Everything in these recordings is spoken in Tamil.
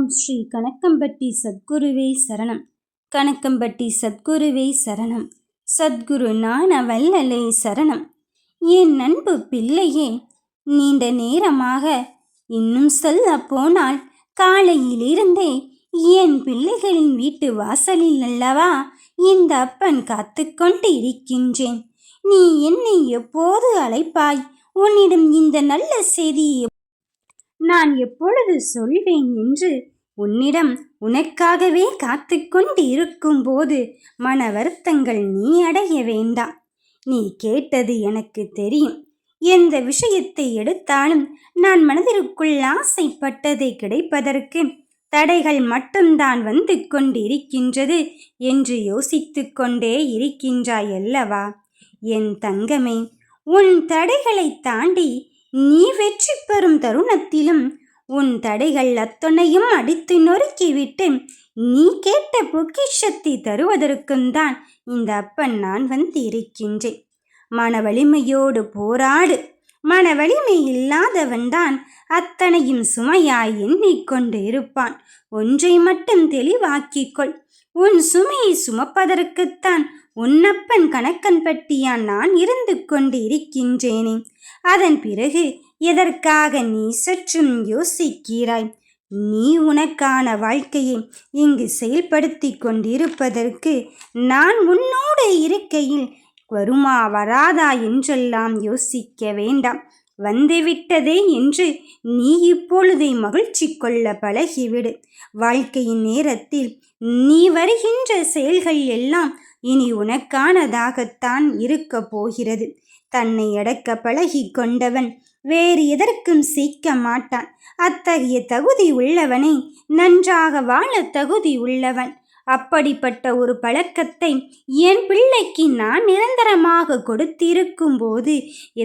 ஓம் ஸ்ரீ கணக்கம்பட்டி சத்குருவே சரணம். கணக்கம்பட்டி சத்குருவே சரணம். சத்குரு ஞான வல்லலே சரணம். என் அன்பு பிள்ளையே, நீண்ட நேரமாக, இன்னும் சொல்ல போனால் காலையிலிருந்தே என் பிள்ளைகளின் வீட்டு வாசலில் அல்லவா இந்த அப்பன் காத்து கொண்டு இருக்கின்றேன். நீ என்னை எப்போது அழைப்பாய்? உன்னிடம் இந்த நல்ல செய்தியை நான் எப்பொழுது சொல்வேன் என்று உன்னிடம் உனக்காகவே காத்து கொண்டு இருக்கும்போது மன வருத்தங்கள் நீ அடைய வேண்டாம். நீ கேட்டது எனக்கு தெரியும். எந்த விஷயத்தை எடுத்தாலும் நான் மனதிற்குள் ஆசைப்பட்டதை கிடைப்பதற்கு தடைகள் மட்டும்தான் வந்து கொண்டிருக்கின்றது என்று யோசித்து கொண்டே இருக்கின்றாய் அல்லவா? என் தங்கமே, உன் தடைகளை தாண்டி நீ வெற்றி பெறும் தருணத்திலும் உன் தடைகள் அத்தனையும் அடித்து நொறுக்கிவிட்டு நீ கேட்ட பொக்கிஷத்தை தருவதற்கும் தான் இந்த அப்பன் நான் வந்து இருக்கின்றேன். மன வலிமையோடு போராடு. மன வலிமை இல்லாதவன்தான் அத்தனையும் சுமையாய் எண்ணிக்கொண்டு இருப்பான். ஒன்றை மட்டும் தெளிவாக்கிக்கொள். உன் சுமையை சுமப்பதற்குத்தான் உன்னப்பன் கணக்கன்பட்டியான் நான் இருந்து கொண்டு இருக்கின்றேனே. அதன் பிறகு எதற்காக நீ சற்றும் யோசிக்கிறாய்? நீ உனக்கான வாழ்க்கையை இங்கு செயல்படுத்தி கொண்டிருப்பதற்கு நான் உன்னோடு இருக்கையில் வருமா வராதா என்றெல்லாம் யோசிக்க வேண்டாம். வந்துவிட்டதே என்று நீ இப்பொழுதை மகிழ்ச்சி கொள்ள பழகிவிடு. வாழ்க்கையின் நேரத்தில் நீ வருகின்ற செயல்கள் எல்லாம் இனி உனக்கானதாகத்தான் இருக்க போகிறது. தன்னை அடக்க பழகி கொண்டவன் வேறு எதற்கும் சிக்க மாட்டான். அத்தகைய தகுதி உள்ளவனை நன்றாக வாழ தகுதி உள்ளவன். அப்படிப்பட்ட ஒரு பழக்கத்தை என் பிள்ளைக்கு நான் நிரந்தரமாக கொடுத்திருக்கும் போது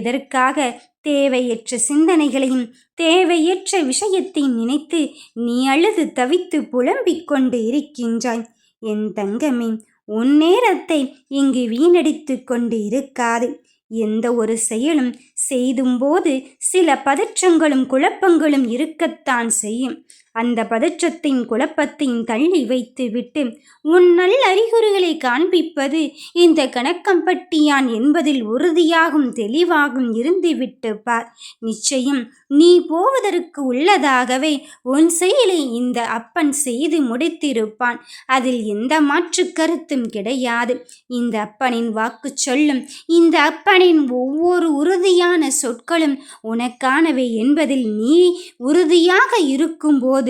எதற்காக தேவையற்ற சிந்தனைகளையும் தேவையற்ற விஷயத்தை நினைத்து நீ அழுது தவித்து புலம்பிக் கொண்டு இருக்கின்றாய்? என் தங்கமே, உன் நேரத்தை இங்கு வீணடித்து கொண்டு இருக்காது. எந்த ஒரு செயலும் செய்தும்போது சில பதற்றங்களும் குழப்பங்களும் இருக்கத்தான் செய்யும். அந்த பதற்றத்தையும் குழப்பத்தையும் தள்ளி வைத்து விட்டு உன் நல்ல அறிகுறிகளை காண்பிப்பது இந்த கணக்கம்பட்டியான் என்பதில் உறுதியாகும் தெளிவாகும் இருந்துவிட்டு பார். நிச்சயம் நீ போவதற்கு உள்ளதாகவே உன் செயலை இந்த அப்பன் செய்து முடித்திருப்பான். அதில் எந்த மாற்று கருத்தும் கிடையாது. இந்த அப்பனின் வாக்கு சொல்லும் இந்த அப்பனின் ஒவ்வொரு உறுதியான சொற்களும் உனக்கானவை என்பதில் நீ உறுதியாக இருக்கும்போது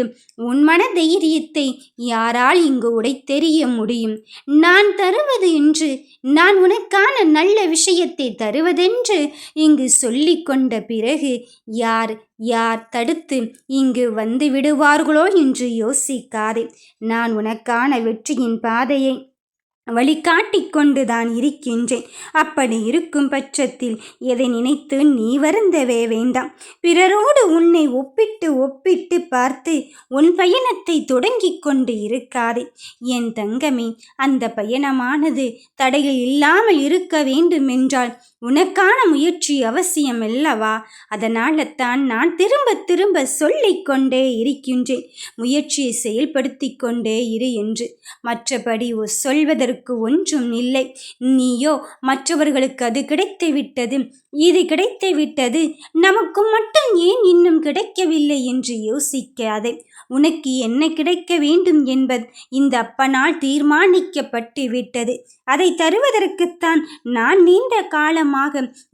உன் மன தைரியத்தை யாரால் இங்கு உடைத்தெறிய முடியும்? நான் தருவது என்று, நான் உனக்கான நல்ல விஷயத்தை தருவதென்று இங்கு சொல்லிக் கொண்ட பிறகு யார் தடுத்து இங்கு வந்து விடுவார்களோ என்று யோசிக்காதே. நான் உனக்கான வெற்றியின் பாதையை வழிகாட்டிக் கொண்டுதான் இருக்கின்றேன். அப்படி இருக்கும் பட்சத்தில் எதை நினைத்து நீ வருந்தவே வேண்டாம். பிறரோடு உன்னை ஒப்பிட்டு பார்த்து உன் பயணத்தை தொடங்கி கொண்டு இருக்காதே. என் தங்கமே, அந்த பயணமானது தடைகள் இல்லாமல் இருக்க வேண்டுமென்றால் உனக்கான முயற்சி அவசியம் அல்லவா? அதனால தான் நான் திரும்ப சொல்லிக் கொண்டே இருக்கின்றேன், முயற்சியை செயல்படுத்தி கொண்டே இரு என்று. மற்றபடி சொல்வதற்கு ஒன்றும் இல்லை. நீயோ மற்றவர்களுக்கு அது கிடைத்து விட்டது, இது கிடைத்து விட்டது, நமக்கு மட்டும் ஏன் இன்னும் கிடைக்கவில்லை என்று யோசிக்காதே. உனக்கு என்ன கிடைக்க வேண்டும் என்பது இந்த அப்பனால் தீர்மானிக்கப்பட்டு விட்டது. அதை தருவதற்குத்தான் நான்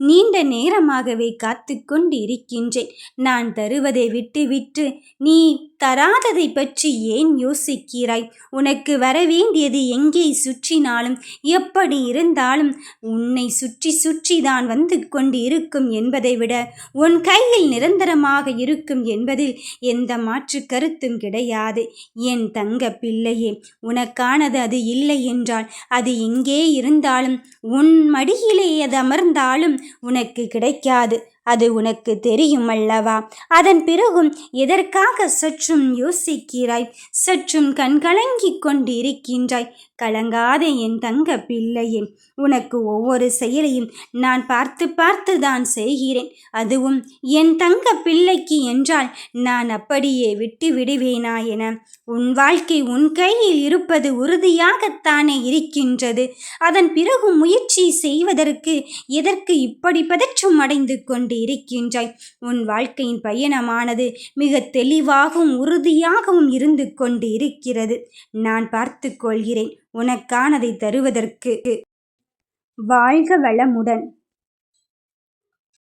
நீண்ட நேரமாகவே காத்து கொண்டு இருக்கின்றேன். நான் தருவதை விட்டு நீ தராததை பற்றி ஏன் யோசிக்கிறாய்? உனக்கு வரவேண்டியது எங்கே சுற்றினாலும் எப்படி இருந்தாலும் உன்னை சுற்றி தான் வந்து கொண்டு இருக்கும் என்பதை விட உன் கையில் நிரந்தரமாக இருக்கும் என்பதில் எந்த மாற்று கருத்தும் கிடையாது. என் தங்க பிள்ளையே, உனக்கானது அது இல்லை என்றால் அது எங்கே இருந்தாலும் உன் மடியிலே அது அமர்ந்தாலும் உனக்கு கிடைக்காது. அது உனக்கு தெரியும் அல்லவா? அதன் பிறகும் எதற்காக சற்றும் யோசிக்கிறாய்? சற்றும் கண்கலங்கிக் கொண்டிருக்கின்றாய்? கலங்காதே என் தங்க பிள்ளையே. உனக்கு ஒவ்வொரு செயலையும் நான் பார்த்து பார்த்து தான் செய்கிறேன். அதுவும் என் தங்க பிள்ளைக்கு என்றால் நான் அப்படியே விட்டு விடுவேனா என? உன் வாழ்க்கை உன் கையில் இருப்பது உறுதியாகத்தானே இருக்கின்றது. அதன் பிறகு முயற்சி செய்வதற்கு எதற்கு இப்படி பதற்றம் அடைந்து கொண்டு இருக்கின்றாய்? உன் வாழ்க்கையின் பயணமானது மிக தெளிவாகவும் உறுதியாகவும் இருந்து கொண்டு இருக்கிறது. நான் பார்த்து கொள்கிறேன் உனக்கானதை தருவதற்கு. வாழ்க வளமுடன்.